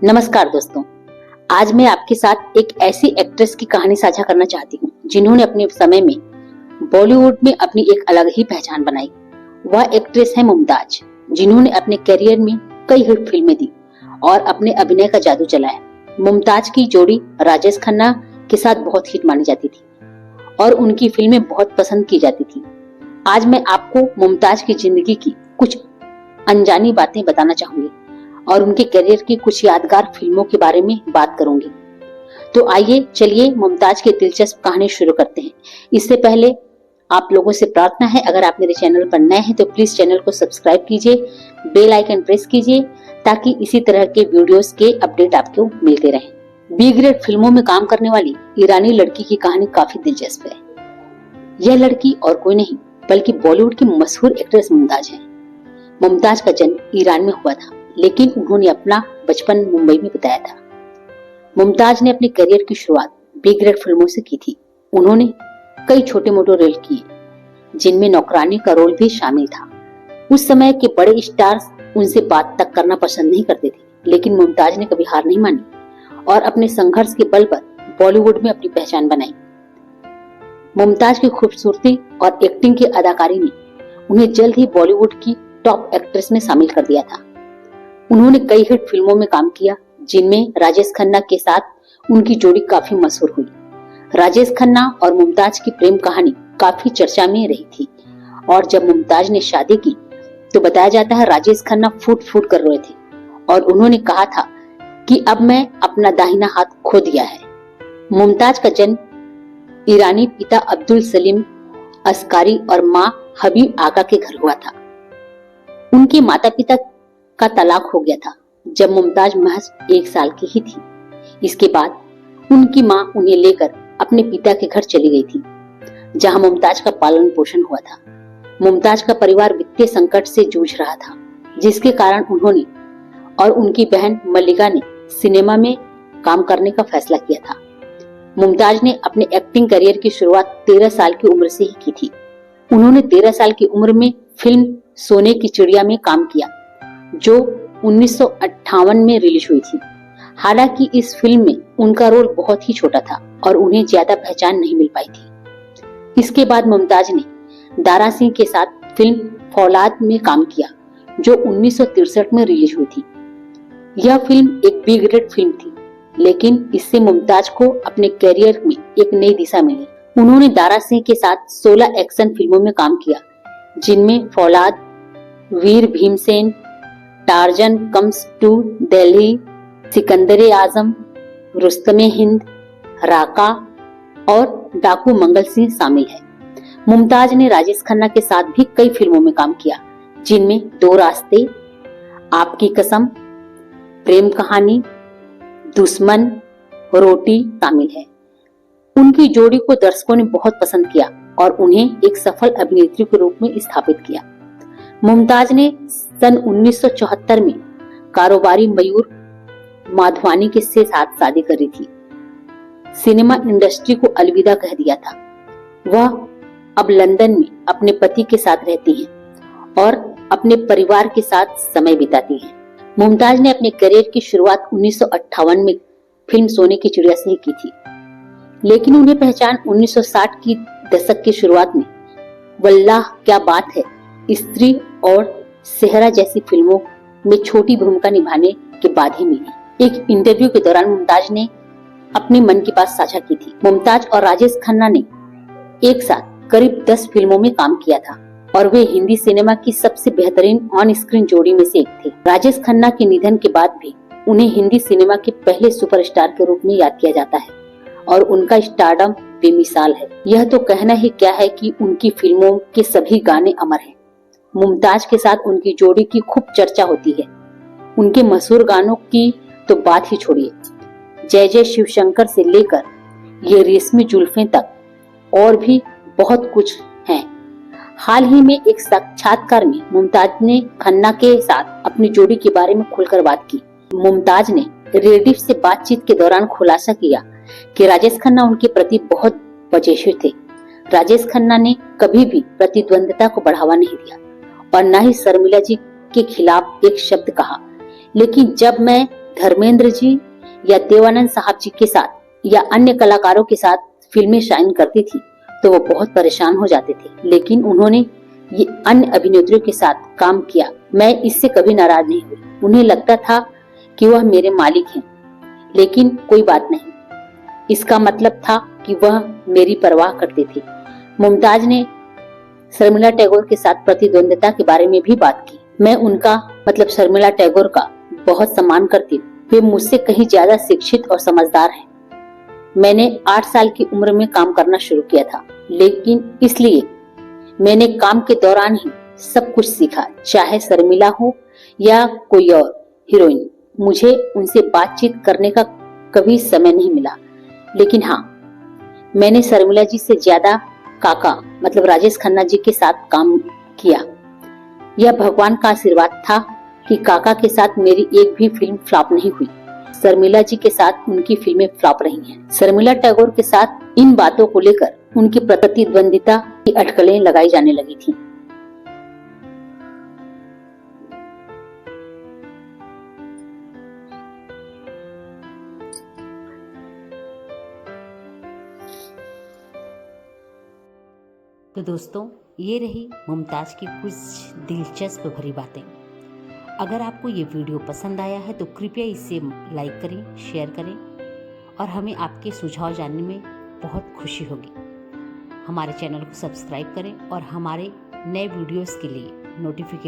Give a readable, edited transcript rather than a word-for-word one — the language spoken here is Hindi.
नमस्कार दोस्तों, आज मैं आपके साथ एक ऐसी एक्ट्रेस की कहानी साझा करना चाहती हूँ जिन्होंने अपने समय में बॉलीवुड में अपनी एक अलग ही पहचान बनाई। वह एक्ट्रेस है मुमताज, जिन्होंने अपने करियर में कई हिट फिल्में दी और अपने अभिनय का जादू चलाया। मुमताज की जोड़ी राजेश खन्ना के साथ बहुत हिट मानी जाती थी और उनकी फिल्में बहुत पसंद की जाती थी। आज मैं आपको मुमताज की जिंदगी की कुछ अनजानी बातें बताना चाहूंगी और उनके करियर की कुछ यादगार फिल्मों के बारे में बात करूंगी। तो आइए चलिए मुमताज की दिलचस्प कहानी शुरू करते हैं। इससे पहले आप लोगों से प्रार्थना है, अगर आप मेरे चैनल पर नए हैं तो प्लीज चैनल को सब्सक्राइब कीजिए, बेल आइकन प्रेस कीजिए ताकि इसी तरह के वीडियोस के अपडेट आपको मिलते रहें। बी ग्रेड फिल्मों में काम करने वाली ईरानी लड़की की कहानी काफी दिलचस्प है। यह लड़की और कोई नहीं बल्कि बॉलीवुड की मशहूर एक्ट्रेस मुमताज है। मुमताज का जन्म ईरान में हुआ था, लेकिन उन्होंने अपना बचपन मुंबई में बिताया था। मुमताज ने अपने करियर की शुरुआत बी ग्रेड फिल्मों से की थी। उन्होंने कई छोटे मोटे रोल किए, जिनमें नौकरानी का रोल भी शामिल था। उस समय के बड़े स्टार्स उनसे बात तक करना पसंद नहीं करते थे, लेकिन मुमताज ने कभी हार नहीं मानी और अपने संघर्ष के बल पर बॉलीवुड में अपनी पहचान बनाई। मुमताज की खूबसूरती और एक्टिंग की अदाकारी ने उन्हें जल्द ही बॉलीवुड की टॉप एक्ट्रेस में शामिल कर दिया था। उन्होंने कई हिट फिल्मों में काम किया, जिनमें राजेश खन्ना के साथ उनकी जोड़ी काफी मशहूर हुई। राजेश खन्ना और मुमताज की प्रेम कहानी काफी चर्चा में रही थी और जब मुमताज ने शादी की तो बताया जाता है राजेश खन्ना फूट फूट कर रोए थे और उन्होंने कहा था कि अब मैं अपना दाहिना हाथ खो दिया है। मुमताज का जन्म ईरानी पिता अब्दुल सलीम अस्कारी और माँ हबीब आगा के घर हुआ था। उनके माता पिता का तलाक हो गया था जब मुमताज महज 1 साल की ही थी। इसके बाद उनकी माँ उन्हें लेकर अपने पिता के घर चली गई थी, जहां मुमताज का पालन पोषण हुआ था। मुमताज का परिवार वित्तीय संकट से जूझ रहा था, जिसके कारण उन्होंने और उनकी बहन मल्लिका ने सिनेमा में काम करने का फैसला किया था। मुमताज ने अपने एक्टिंग करियर की शुरुआत 13 साल की उम्र से ही की थी। उन्होंने 13 साल की उम्र में फिल्म सोने की चिड़िया में काम किया, जो 1958 में रिलीज हुई थी। हालांकि इस फिल्म में उनका रोल बहुत ही छोटा था और उन्हें ज्यादा पहचान नहीं मिल पाई थी। इसके बाद मुमताज ने दारा सिंह के साथ फिल्म फौलाद में काम किया, जो 1963 में रिलीज हुई थी। यह फिल्म एक बी ग्रेड फिल्म थी, लेकिन इससे मुमताज को अपने करियर में एक नई दिशा मिली। उन्होंने दारा सिंह के साथ 16 एक्शन फिल्मों में काम किया, जिनमें Faulad, Veer Bhimsen, Tarzan comes to Delhi, Sikandar Azam, Rustam e Hind, Raka और डाकू मंगल सिंह शामिल है। मुमताज ने राजेश खन्ना के साथ भी कई फिल्मों में काम किया, जिनमें 2 रास्ते, आपकी कसम, प्रेम कहानी, दुश्मन, रोटी शामिल है। उनकी जोड़ी को दर्शकों ने बहुत पसंद किया और उन्हें एक सफल अभिनेत्री के रूप में स्थापित किया। मुमताज ने सन 1974 में कारोबारी मयूर माधवानी के साथ शादी करी थी। सिनेमा इंडस्ट्री को अलविदा कह दिया था। वह अब लंदन में अपने पति के साथ रहती हैं और अपने परिवार के साथ समय बिताती हैं। मुमताज ने अपने करियर की शुरुआत 1958 में फिल्म सोने की चिड़िया से ही की थी, लेकिन उन्हें पहचान 1960 की दशक की शुरुआत में वल्लाह क्या बात है, स्त्री और सेहरा जैसी फिल्मों में छोटी भूमिका निभाने के बाद ही मिली। एक इंटरव्यू के दौरान मुमताज ने अपने मन की बात साझा की थी। मुमताज और राजेश खन्ना ने एक साथ करीब 10 फिल्मों में काम किया था और वे हिंदी सिनेमा की सबसे बेहतरीन ऑन स्क्रीन जोड़ी में से एक थे। राजेश खन्ना के निधन के बाद भी उन्हें हिंदी सिनेमा के पहले सुपरस्टार के रूप में याद किया जाता है और उनका स्टारडम बेमिसाल है। यह तो कहना ही क्या है कि उनकी फिल्मों के सभी गाने अमर हैं। मुमताज के साथ उनकी जोड़ी की खूब चर्चा होती है। उनके मशहूर गानों की तो बात ही छोड़िए, जय जय शिव शंकर से लेकर ये रेशमी जुल्फें तक और भी बहुत कुछ हैं। हाल ही में एक साक्षात्कार में मुमताज ने खन्ना के साथ अपनी जोड़ी के बारे में खुलकर बात की। मुमताज ने रेडिफ से बातचीत के दौरान खुलासा किया कि राजेश खन्ना उनके प्रति बहुत वजहशील थे। राजेश खन्ना ने कभी भी प्रतिद्वंद्विता को बढ़ावा नहीं दिया और न ही शर्मिला जी के खिलाफ एक शब्द कहा, लेकिन जब मैं धर्मेंद्र जी या देवानंद साहब जी के साथ या अन्य कलाकारों के साथ फिल्में शाइन करती थी तो वो बहुत परेशान हो जाते थे, लेकिन उन्होंने ये अन्य अभिनेत्रियों के साथ काम किया। मैं इससे कभी नाराज नहीं हुई। उन्हें लगता था कि वह मेरे मालिक हैं, लेकिन कोई बात नहीं, इसका मतलब था कि वह मेरी परवाह करते थे। मुमताज ने शर्मिला टैगोर के साथ प्रतिद्वंदिता के बारे में भी बात की। मैं उनका मतलब शर्मिला टैगोर का बहुत सम्मान करती हूँ। वे मुझसे कहीं ज्यादा शिक्षित और समझदार हैं। मैंने 8 साल की उम्र में काम करना शुरू किया था, लेकिन इसलिए मैंने काम के दौरान ही सब कुछ सीखा, चाहे शर्मिला हो या कोई और हीरोइन। मुझे उनसे बातचीत करने का कभी समय नहीं मिला, लेकिन हाँ, मैंने शर्मिला जी से ज्यादा काका मतलब राजेश खन्ना जी के साथ काम किया। यह भगवान का आशीर्वाद था कि काका के साथ मेरी एक भी फिल्म फ्लॉप नहीं हुई। शर्मिला जी के साथ उनकी फिल्में फ्लॉप रही हैं। शर्मिला टैगोर के साथ इन बातों को लेकर उनकी प्रतिद्वंदिता की अटकलें लगाई जाने लगी थी। तो दोस्तों, ये रही मुमताज की कुछ दिलचस्प भरी बातें। अगर आपको ये वीडियो पसंद आया है तो कृपया इसे लाइक करें, शेयर करें और हमें आपके सुझाव जानने में बहुत खुशी होगी। हमारे चैनल को सब्सक्राइब करें और हमारे नए वीडियोस के लिए नोटिफिकेशन